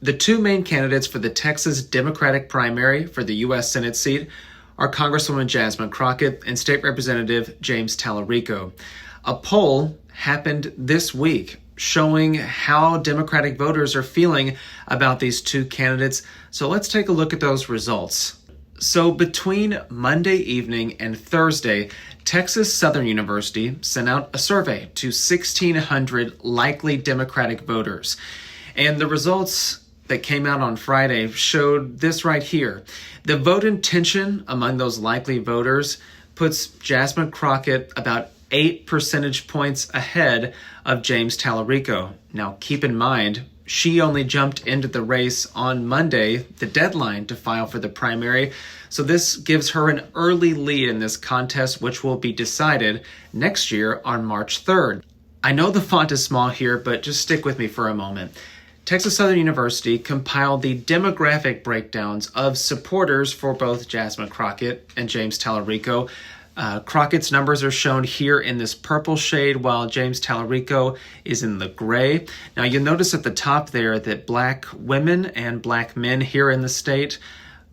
The two main candidates for the Texas Democratic primary for the U.S. Senate seat are Congresswoman Jasmine Crockett and State Representative James Talarico. A poll happened this week showing how Democratic voters are feeling about these two candidates. So let's take a look at those results. So between Monday evening and Thursday, Texas Southern University sent out a survey to 1,600 likely Democratic voters. And the results that came out on Friday showed this right here. The vote intention among those likely voters puts Jasmine Crockett about 8 percentage points ahead of James Talarico. Now, keep in mind, she only jumped into the race on Monday, the deadline to file for the primary. So this gives her an early lead in this contest, which will be decided next year on March 3rd. I know the font is small here, but just stick with me for a moment. Texas Southern University compiled the demographic breakdowns of supporters for both Jasmine Crockett and James Talarico. Crockett's numbers are shown here in this purple shade, while James Talarico is in the gray. Now, you'll notice at the top there that Black women and Black men here in the state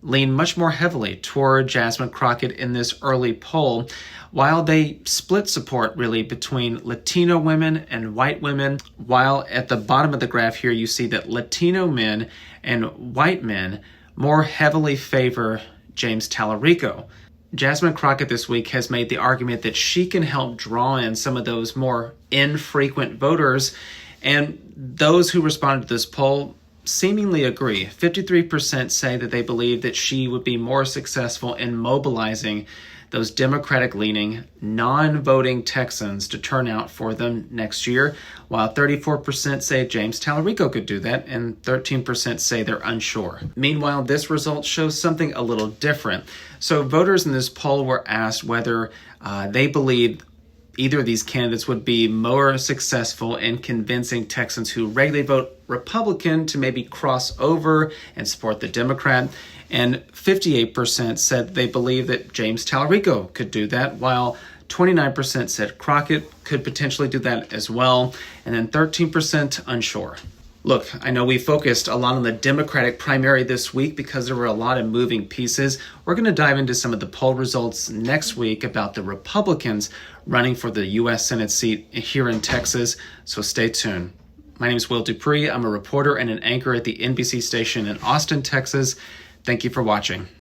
lean much more heavily toward Jasmine Crockett in this early poll, while they split support really between Latino women and white women, while at the bottom of the graph here you see that Latino men and white men more heavily favor James Talarico. Jasmine Crockett this week has made the argument that she can help draw in some of those more infrequent voters, and those who responded to this poll seemingly agree. 53% say that they believe that she would be more successful in mobilizing those Democratic-leaning, non-voting Texans to turn out for them next year, while 34% say James Talarico could do that, and 13% say they're unsure. Meanwhile, this result shows something a little different. So voters in this poll were asked whether they believe either of these candidates would be more successful in convincing Texans who regularly vote Republican to maybe cross over and support the Democrat. And 58% said they believe that James Talarico could do that, while 29% said Crockett could potentially do that as well, and then 13% unsure. Look, I know we focused a lot on the Democratic primary this week because there were a lot of moving pieces. We're going to dive into some of the poll results next week about the Republicans running for the U.S. Senate seat here in Texas, so stay tuned. My name is Will Dupree. I'm a reporter and an anchor at the NBC station in Austin, Texas. Thank you for watching.